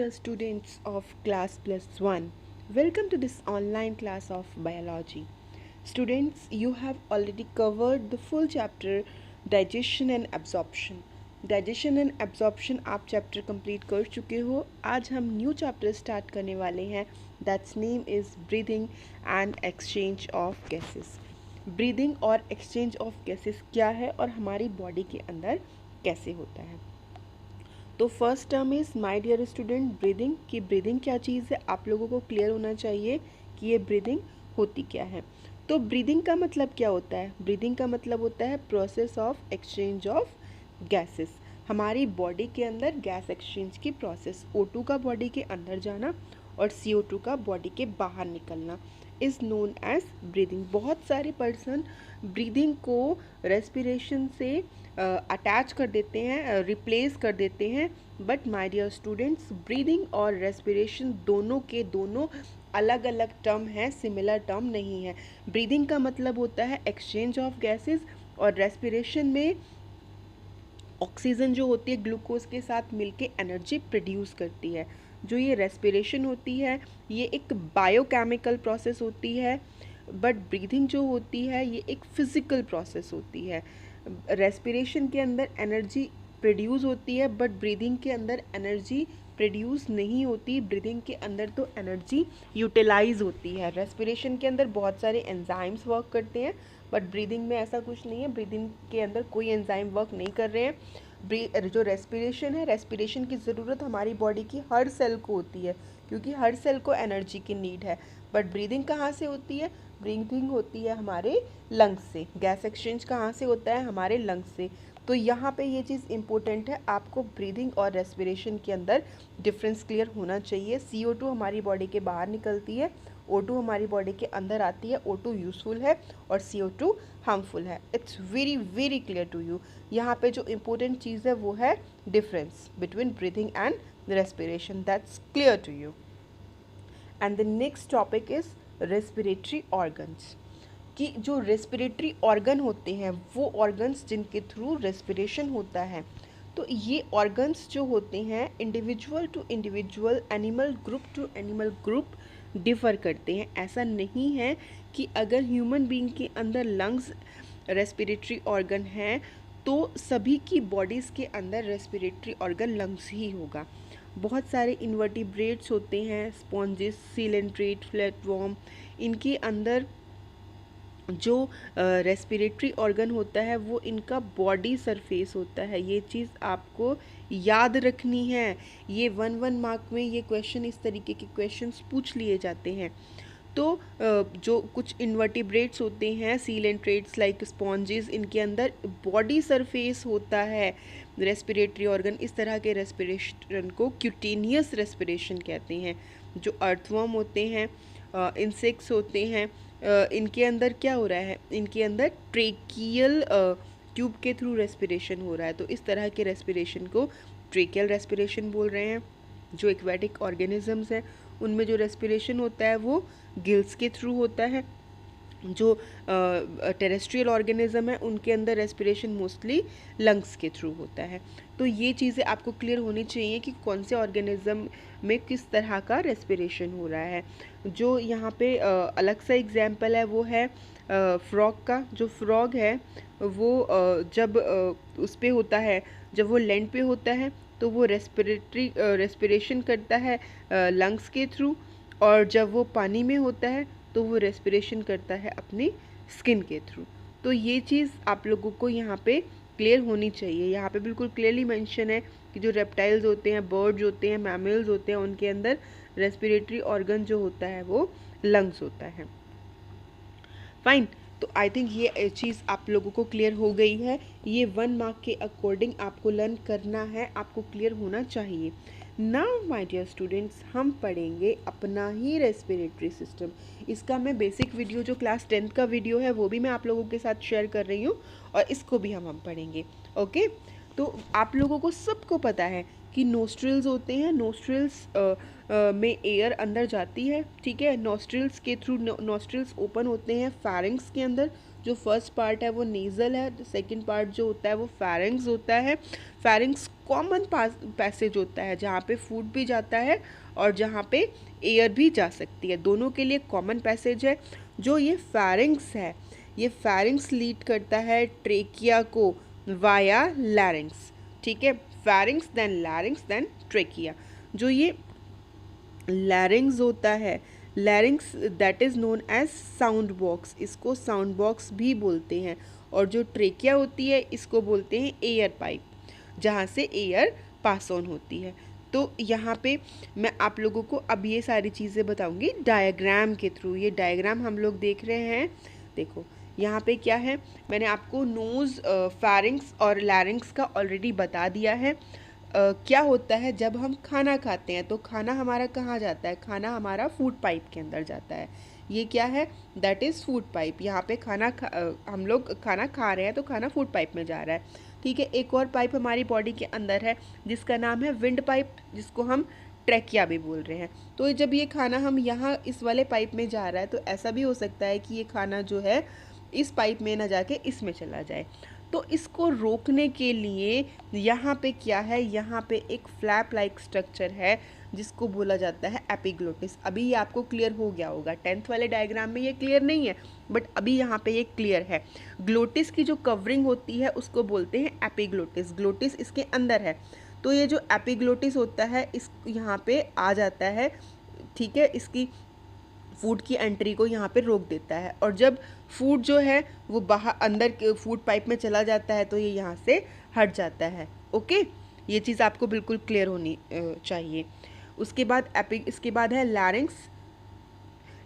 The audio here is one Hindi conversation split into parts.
dear students of class plus 1, welcome to this online class of biology. Students, you have already covered the full chapter digestion and absorption. Digestion and absorption आप चैप्टर कंप्लीट कर चुके हो. आज हम न्यू चैप्टर स्टार्ट करने वाले हैं. That's name is breathing and exchange of gases. Breathing और एक्सचेंज ऑफ गैसेस क्या है और हमारी बॉडी के अंदर कैसे होता है. तो first term is my dear student breathing. कि ब्रीदिंग क्या चीज़ है आप लोगों को क्लियर होना चाहिए कि ये ब्रीदिंग होती क्या है. तो ब्रीदिंग का मतलब क्या होता है. ब्रीदिंग का मतलब होता है process of exchange of gases. हमारी बॉडी के अंदर गैस एक्सचेंज की प्रोसेस. O2 का बॉडी के अंदर जाना और CO2 का बॉडी के बाहर निकलना इज़ नोन एज ब्रीदिंग. बहुत सारे पर्सन ब्रीदिंग को रेस्पिरेशन से अटैच कर देते हैं, रिप्लेस कर देते हैं. But my dear students, breathing और रेस्पिरेशन दोनों के दोनों अलग अलग टर्म हैं, सिमिलर टर्म नहीं है. ब्रीदिंग का मतलब होता है एक्सचेंज ऑफ गैसेस और रेस्पिरेशन में ऑक्सीजन जो होती है ग्लूकोज के साथ मिलके एनर्जी प्रोड्यूस करती है. जो ये रेस्पिरेशन होती है ये एक बायोकेमिकल प्रोसेस होती है. बट ब्रीदिंग जो होती है ये एक फिज़िकल प्रोसेस होती है. रेस्पिरेशन के अंदर एनर्जी प्रोड्यूस होती है बट ब्रीदिंग के अंदर एनर्जी प्रोड्यूस नहीं होती. ब्रीदिंग के अंदर तो एनर्जी यूटिलाइज होती है. रेस्पिरेशन के अंदर बहुत सारे एंजाइम्स वर्क करते हैं बट ब्रीदिंग में ऐसा कुछ नहीं है. ब्रीदिंग के अंदर कोई एंजाइम वर्क नहीं कर रहे हैं. जो रेस्पिरेशन है, रेस्पिरेशन की ज़रूरत हमारी बॉडी की हर सेल को होती है क्योंकि हर सेल को एनर्जी की नीड है. बट ब्रीदिंग कहाँ से होती है. ब्रीदिंग होती है हमारे लंग्स से. गैस एक्सचेंज कहाँ से होता है. हमारे लंग्स से. तो यहाँ पे ये चीज़ इम्पोर्टेंट है. आपको ब्रीदिंग और रेस्पिरेशन के अंदर डिफरेंस क्लियर होना चाहिए. CO2 हमारी बॉडी के बाहर निकलती है, O2 हमारी बॉडी के अंदर आती है. O2 यूज़फुल है और CO2 हार्मफुल है. It's very very clear to you. यहाँ पे जो इम्पोर्टेंट चीज़ है वो है difference between breathing and respiration. That's clear to you. And the next topic is respiratory organs. कि जो रेस्पिरेटरी ऑर्गन होते हैं वो ऑर्गन्स जिनके थ्रू रेस्पिरेशन होता है. तो ये ऑर्गन्स जो होते हैं individual to individual, animal group to animal group differ करते हैं. ऐसा नहीं है कि अगर ह्यूमन बीइंग के अंदर लंग्स रेस्पिरेटरी ऑर्गन है तो सभी की बॉडीज़ के अंदर रेस्पिरेटरी ऑर्गन लंग्स ही होगा. बहुत सारे इन्वर्टिब्रेट्स होते हैं, स्पॉन्जेस, सीलेंट्रेट, फ्लैटवर्म. इनके अंदर जो रेस्पिरेटरी ऑर्गन होता है वो इनका बॉडी सरफेस होता है. ये चीज़ आपको याद रखनी है. ये 1 मार्क में ये क्वेश्चन, इस तरीके के क्वेश्चंस पूछ लिए जाते हैं. तो जो कुछ इन्वर्टिब्रेट्स होते हैं, सीलेंट्रेट्स लाइक स्पॉन्जेस, इनके अंदर बॉडी सरफेस होता है रेस्पिरेटरी ऑर्गन. इस तरह के रेस्पिरेशन को क्यूटेनियस रेस्पिरेशन कहते हैं. जो अर्थवर्म होते हैं, इंसेक्ट्स होते हैं, इनके अंदर क्या हो रहा है, इनके अंदर ट्रेकियल ट्यूब के थ्रू रेस्पिरेशन हो रहा है. तो इस तरह के रेस्पिरेशन को ट्रेकियल रेस्पिरेशन बोल रहे हैं. जो एक्वेटिक ऑर्गेनिजम्स हैं उनमें जो रेस्पिरेशन होता है वो गिल्स के थ्रू होता है. जो टेरेस्ट्रियल ऑर्गेनिज्म है उनके अंदर रेस्पिरेशन मोस्टली लंग्स के थ्रू होता है. तो ये चीज़ें आपको क्लियर होनी चाहिए कि कौन से ऑर्गेनिज्म में किस तरह का रेस्पिरेशन हो रहा है. जो यहाँ पे अलग सा एग्जाम्पल है वो है फ्रॉग का. जो फ्रॉग है वो जब उस पे होता है, जब वो लैंड पे होता है तो वो रेस्पिरेशन करता है लंग्स के थ्रू. और जब वो पानी में होता है तो वो रेस्पिरेशन करता है अपनी स्किन के थ्रू. तो ये चीज़ आप लोगों को यहाँ पे क्लियर होनी चाहिए. यहाँ पे बिल्कुल क्लियरली मेंशन है कि जो रेप्टाइल्स होते हैं, बर्ड्स होते हैं, मैमल्स होते हैं, उनके अंदर रेस्पिरेटरी ऑर्गन जो होता है वो लंग्स होता है. फाइन. तो आई थिंक ये चीज़ आप लोगों को क्लियर हो गई है. ये 1 मार्क के अकॉर्डिंग आपको लर्न करना है, आपको क्लियर होना चाहिए. नाउ माय डियर स्टूडेंट्स, हम पढ़ेंगे अपना ही रेस्पिरेटरी सिस्टम. इसका मैं बेसिक वीडियो जो क्लास 10th का वीडियो है वो भी मैं आप लोगों के साथ शेयर कर रही हूँ और इसको भी हम पढ़ेंगे. ओके. तो आप लोगों को सबको पता है कि नोस्ट्रिल्स होते हैं, नोस्ट्रिल्स में एयर अंदर जाती है, ठीक है, नोस्ट्रिल्स के थ्रू नोस्ट्रिल्स ओपन होते हैं फैरिंग्स के अंदर। जो फर्स्ट पार्ट है वो नेज़ल है, सेकंड पार्ट जो होता है वो फैरिंग्स होता है। फैरिंग्स कॉमन पैसेज होता है जहाँ पे फूड भी जाता है और जहाँ पे एयर भी जा सकती है, दोनों के लिए कॉमन पैसेज है। जो ये फैरिंग्स है, ये फैरिंग्स लीड करता है ट्रेकिया को वाया लैरिंग्स, ठीक है, pharynx then larynx then trachea. जो ये लैरिंग्स होता है, larynx that is known as sound box, इसको साउंड बॉक्स भी बोलते हैं। और जो ट्रेकिया होती है इसको बोलते हैं एयर पाइप, जहाँ से एयर पास ऑन होती है। तो यहाँ पे मैं आप लोगों को अब ये सारी चीज़ें बताऊँगी डायग्राम के थ्रू। ये डायग्राम हम लोग देख रहे हैं, देखो यहाँ पे क्या है, मैंने आपको नोज़, फैरिंग्स और लैरिंग्स का ऑलरेडी बता दिया है। क्या होता है जब हम खाना खाते हैं तो खाना हमारा कहाँ जाता है, खाना हमारा फूड पाइप के अंदर जाता है। ये क्या है, दैट इज़ फूड पाइप। यहाँ पे हम लोग खाना खा रहे हैं तो खाना फूड पाइप में जा रहा है, ठीक है। एक और पाइप हमारी बॉडी के अंदर है जिसका नाम है विंड पाइप, जिसको हम ट्रैकिया भी बोल रहे हैं। तो जब ये खाना हम यहाँ इस वाले पाइप में जा रहा है तो ऐसा भी हो सकता है कि ये खाना जो है इस पाइप में ना जाके इसमें चला जाए। तो इसको रोकने के लिए यहाँ पे क्या है, यहाँ पे एक फ्लैप लाइक स्ट्रक्चर है जिसको बोला जाता है एपिग्लोटिस। अभी ये आपको क्लियर हो गया होगा, 10th वाले डायग्राम में ये क्लियर नहीं है बट अभी यहाँ पे ये क्लियर है। ग्लोटिस की जो कवरिंग होती है उसको बोलते हैं एपिग्लोटिस, ग्लोटिस इसके अंदर है। तो ये जो एपिग्लोटिस होता है इस यहाँ पे आ जाता है, ठीक है, इसकी फूड की एंट्री को यहाँ पे रोक देता है। और जब फूड जो है वो बाहर अंदर फूड पाइप में चला जाता है तो ये यहाँ से हट जाता है। ओके, ये चीज़ आपको बिल्कुल क्लियर होनी चाहिए। उसके बाद इसके बाद है लैरिंग्स।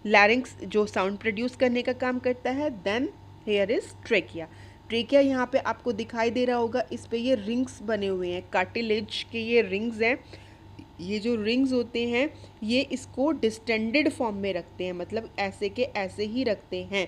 लैरिंग्स जो साउंड प्रोड्यूस करने का काम करता है। Then here is trachea. Trachea यहाँ पे आपको दिखाई दे रहा होगा, इस पे ये रिंग्स बने हुए हैं, कार्टिलेज के ये रिंग्स हैं। ये जो रिंग्स होते हैं ये इसको डिस्टेंडेड फॉर्म में रखते हैं, मतलब ऐसे के ऐसे ही रखते हैं।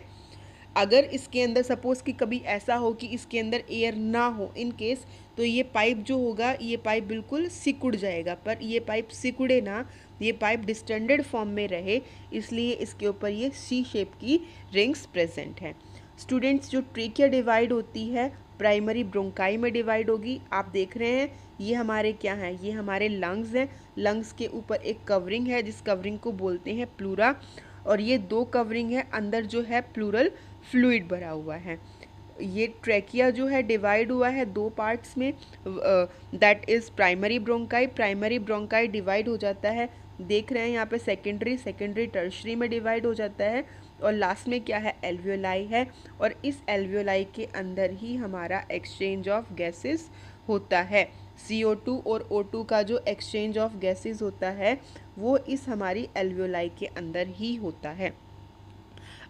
अगर इसके अंदर सपोज कि कभी ऐसा हो कि इसके अंदर एयर ना हो इन केस, तो ये पाइप जो होगा ये पाइप बिल्कुल सिकुड़ जाएगा। पर ये पाइप सिकुड़े ना, ये पाइप डिस्टेंडेड फॉर्म में रहे, इसलिए इसके ऊपर ये सी शेप की रिंग्स प्रेजेंट है। स्टूडेंट्स, जो ट्रेकिया डिवाइड होती है प्राइमरी ब्रोंकाई में डिवाइड होगी। आप देख रहे हैं ये हमारे क्या हैं, ये हमारे लंग्स हैं। लंग्स के ऊपर एक कवरिंग है जिस कवरिंग को बोलते हैं प्लूरा, और ये दो कवरिंग है, अंदर जो है प्लूरल फ्लूइड भरा हुआ है। ये ट्रैकिया जो है डिवाइड हुआ है दो पार्ट्स में, that is primary bronchi. Primary bronchi divide हो जाता है, देख रहे हैं यहाँ पे सेकेंडरी, सेकेंडरी टर्शरी में डिवाइड हो जाता है। और लास्ट में क्या है, एल्वियोलाई है। और इस एल्वियोलाई के अंदर ही हमारा एक्सचेंज ऑफ गैसेस होता है। CO2 और O2 का जो एक्सचेंज ऑफ गैसेस होता है वो इस हमारी एल्वियोलाई के अंदर ही होता है।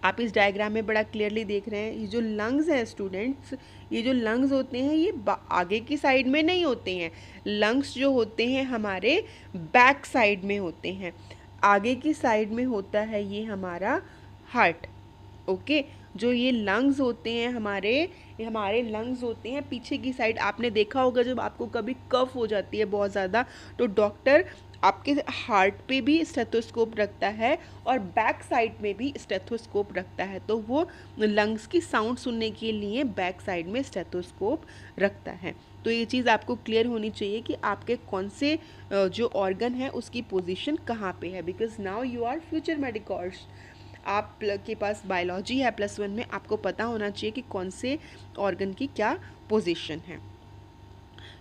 आप इस डायग्राम में बड़ा क्लियरली देख रहे हैं। ये जो लंग्स हैं स्टूडेंट्स, ये जो लंग्स होते हैं ये आगे की साइड में नहीं होते हैं। लंग्स जो होते हैं हमारे बैक साइड में होते हैं, आगे की साइड में होता है ये हमारा हार्ट। ओके, जो ये लंग्स होते हैं हमारे लंग्स होते हैं पीछे की साइड। आपने देखा होगा जब आपको कभी कफ हो जाती है बहुत ज़्यादा तो डॉक्टर आपके हार्ट पे भी स्टेथोस्कोप रखता है और बैक साइड में भी स्टेथोस्कोप रखता है, तो वो लंग्स की साउंड सुनने के लिए बैक साइड में स्टेथोस्कोप रखता है। तो ये चीज़ आपको क्लियर होनी चाहिए कि आपके कौन से जो ऑर्गन है उसकी पोजीशन कहाँ पे है, because now you are future medicos. आप के पास बायोलॉजी है +1 में, आपको पता होना चाहिए कि कौन से ऑर्गन की क्या पोजीशन है।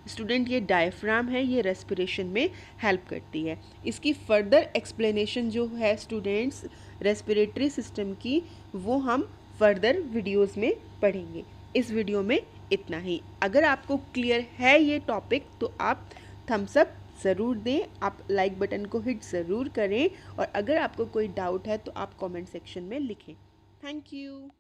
स्टूडेंट, ये डायफ्राम है, ये रेस्पिरेशन में हेल्प करती है। इसकी फर्दर एक्सप्लेनेशन जो है स्टूडेंट्स रेस्पिरेटरी सिस्टम की, वो हम फर्दर वीडियोस में पढ़ेंगे। इस वीडियो में इतना ही। अगर आपको क्लियर है ये टॉपिक तो आप थम्स अप ज़रूर दें, आप लाइक बटन को हिट ज़रूर करें, और अगर आपको कोई डाउट है तो आप कमेंट सेक्शन में लिखें। Thank you.